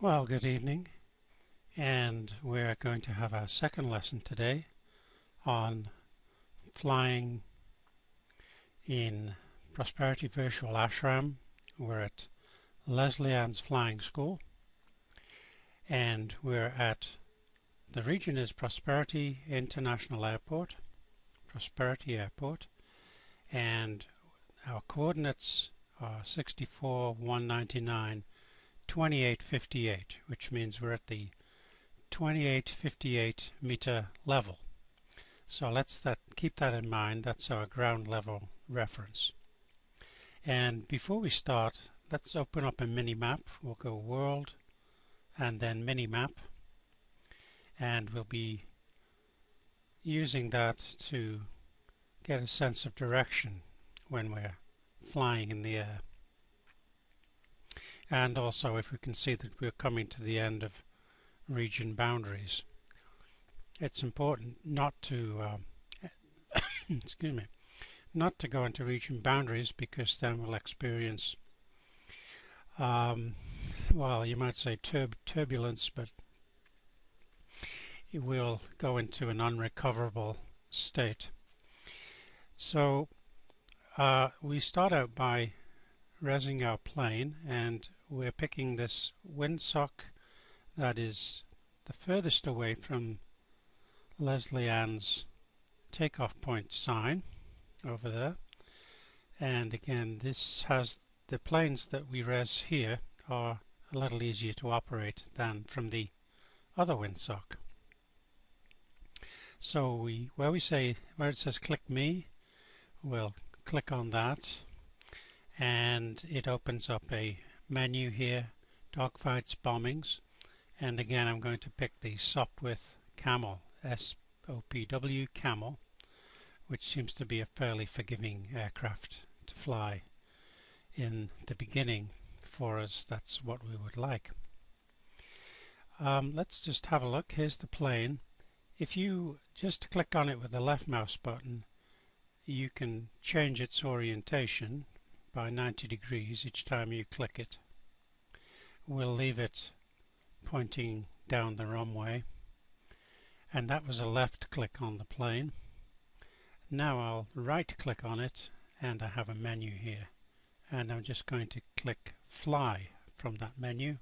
Well, good evening, and we're going to have our second lesson today on flying in Prosperity Virtual Ashram. We're at Leslie Ann's Flying School, and we're at the region is Prosperity International Airport, Prosperity Airport, and our coordinates are 64, 199, 2858, which means we're at the 2858 meter level. So let's keep that in mind. That's our ground level reference. And before we start, let's open up a mini map. We'll go world and then mini map, and we'll be using that to get a sense of direction when we're flying in the air. And also if we can see that we're coming to the end of region boundaries. It's important not to excuse me, not to go into region boundaries, because then we'll experience well, you might say turbulence, but it will go into an unrecoverable state. So we start out by resing our plane, and we're picking this windsock that is the furthest away from Leslie Ann's takeoff point sign over there. And again, this has the planes that we res here are a little easier to operate than from the other windsock. So where it says click me, we'll click on that, and it opens up a menu here, dogfights, bombings, and again I'm going to pick the Sopwith Camel, SOPW Camel, which seems to be a fairly forgiving aircraft to fly in the beginning for us. That's what we would like. Let's just have a look. Here's the plane. If you just click on it with the left mouse button, you can change its orientation by 90 degrees each time you click it. We'll leave it pointing down the runway, and that was a left click on the plane. Now I'll right click on it, and I have a menu here, and I'm just going to click fly from that menu.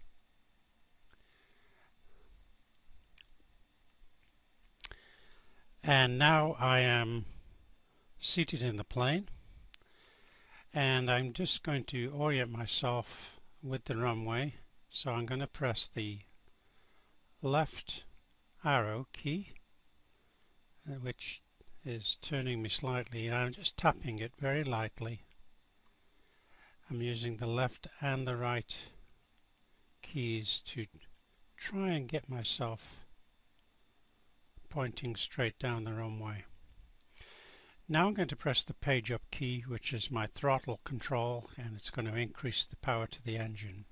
And now I am seated in the plane, and I'm just going to orient myself with the runway. So I'm going to press the left arrow key, which is turning me slightly, and I'm just tapping it very lightly. I'm using the left and the right keys to try and get myself pointing straight down the runway. Now I'm going to press the page up key, which is my throttle control, and it's going to increase the power to the engine.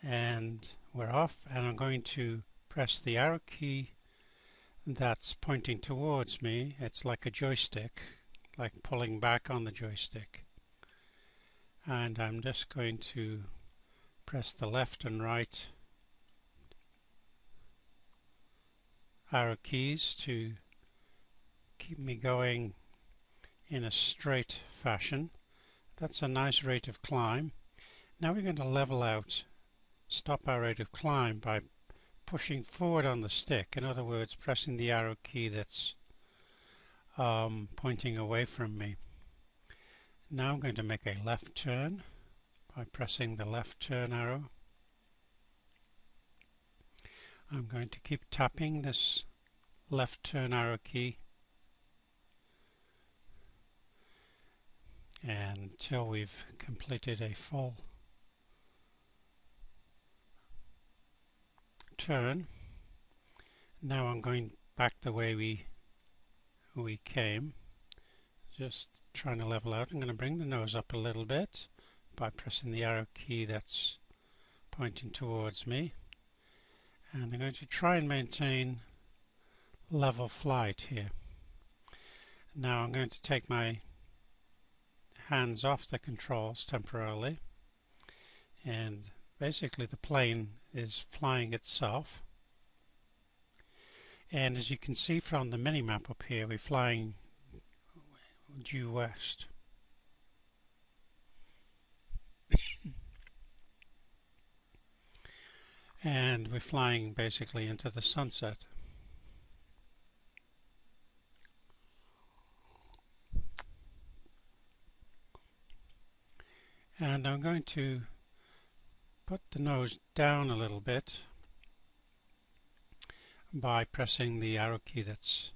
And we're off, and I'm going to press the arrow key that's pointing towards me. It's like a joystick, like pulling back on the joystick. And I'm just going to press the left and right arrow keys to keep me going in a straight fashion. That's a nice rate of climb. Now we're going to level out, stop our rate of climb by pushing forward on the stick. In other words, pressing the arrow key that's pointing away from me. Now I'm going to make a left turn by pressing the left turn arrow. I'm going to keep tapping this left turn arrow key until we've completed a full turn. Now I'm going back the way we came, just trying to level out. I'm going to bring the nose up a little bit by pressing the arrow key that's pointing towards me, and I'm going to try and maintain level flight here. Now I'm going to take my hands off the controls temporarily, and basically the plane is flying itself. And as you can see from the mini-map up here, we're flying due west. And we're flying basically into the sunset. And I'm going to put the nose down a little bit by pressing the arrow key that's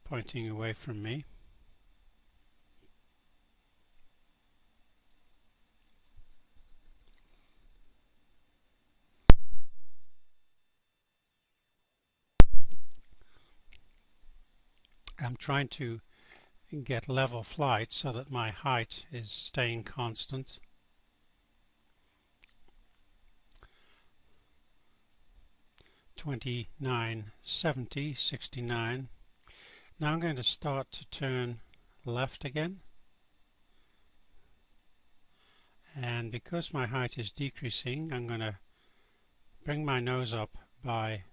pointing away from me. I'm trying to get level flight so that my height is staying constant. $29.70, 69. Now I'm going to start to turn left again, and because my height is decreasing, I'm going to bring my nose up by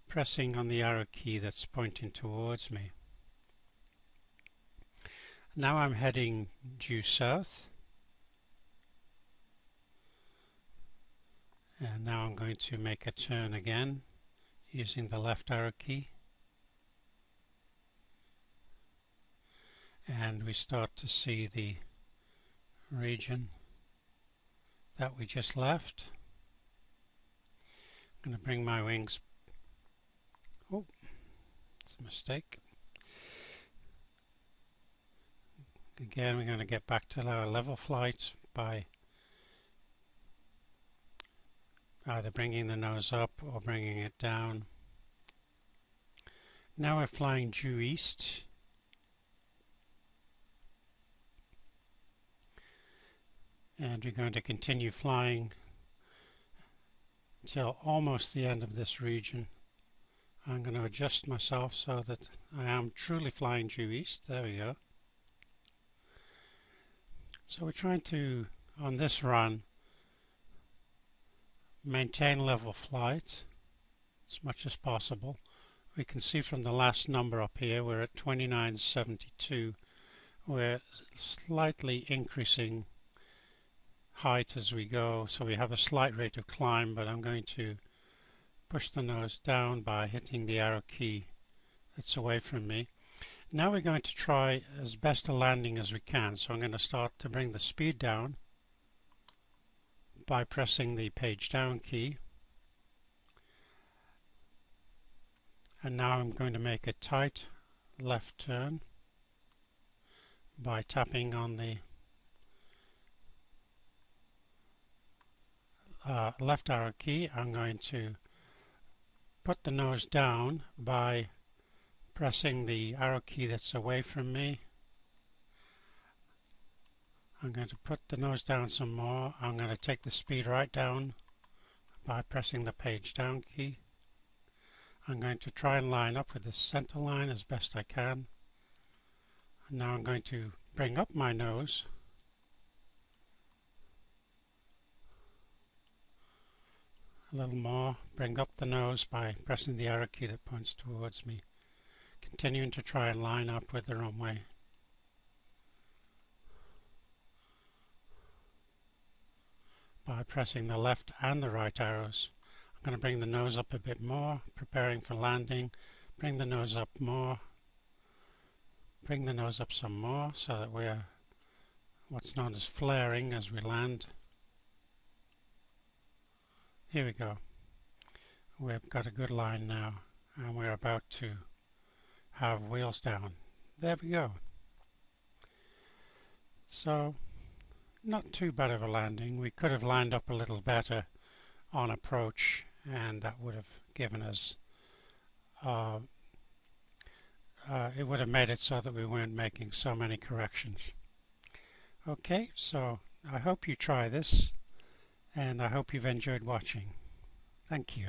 pressing on the arrow key that's pointing towards me. Now I'm heading due south, and now I'm going to make a turn again using the left arrow key, and we start to see the region that we just left. I'm going to bring my wings. Oh, it's a mistake. Again, we're going to get back to our level flight by either bringing the nose up or bringing it down. Now we're flying due east. And we're going to continue flying until almost the end of this region. I'm going to adjust myself so that I am truly flying due east. There we go. So we're trying to, on this run, maintain level flight as much as possible. We can see from the last number up here we're at 29.72. We're slightly increasing height as we go, so we have a slight rate of climb, but I'm going to push the nose down by hitting the arrow key that's away from me. Now we're going to try as best a landing as we can, so I'm going to start to bring the speed down by pressing the page down key, and now I'm going to make a tight left turn by tapping on the left arrow key. I'm going to put the nose down by pressing the arrow key that's away from me. I'm going to put the nose down some more. I'm going to take the speed right down by pressing the page down key. I'm going to try and line up with the center line as best I can. And now I'm going to bring up my nose a little more, bring up the nose by pressing the arrow key that points towards me, continuing to try and line up with the runway. By pressing the left and the right arrows. I'm going to bring the nose up a bit more, preparing for landing. Bring the nose up more. Bring the nose up some more so that we're what's known as flaring as we land. Here we go. We've got a good line now, and we're about to have wheels down. There we go. So, not too bad of a landing. We could have lined up a little better on approach, and that would have given us it would have made it so that we weren't making so many corrections. Okay, so I hope you try this, and I hope you've enjoyed watching. Thank you.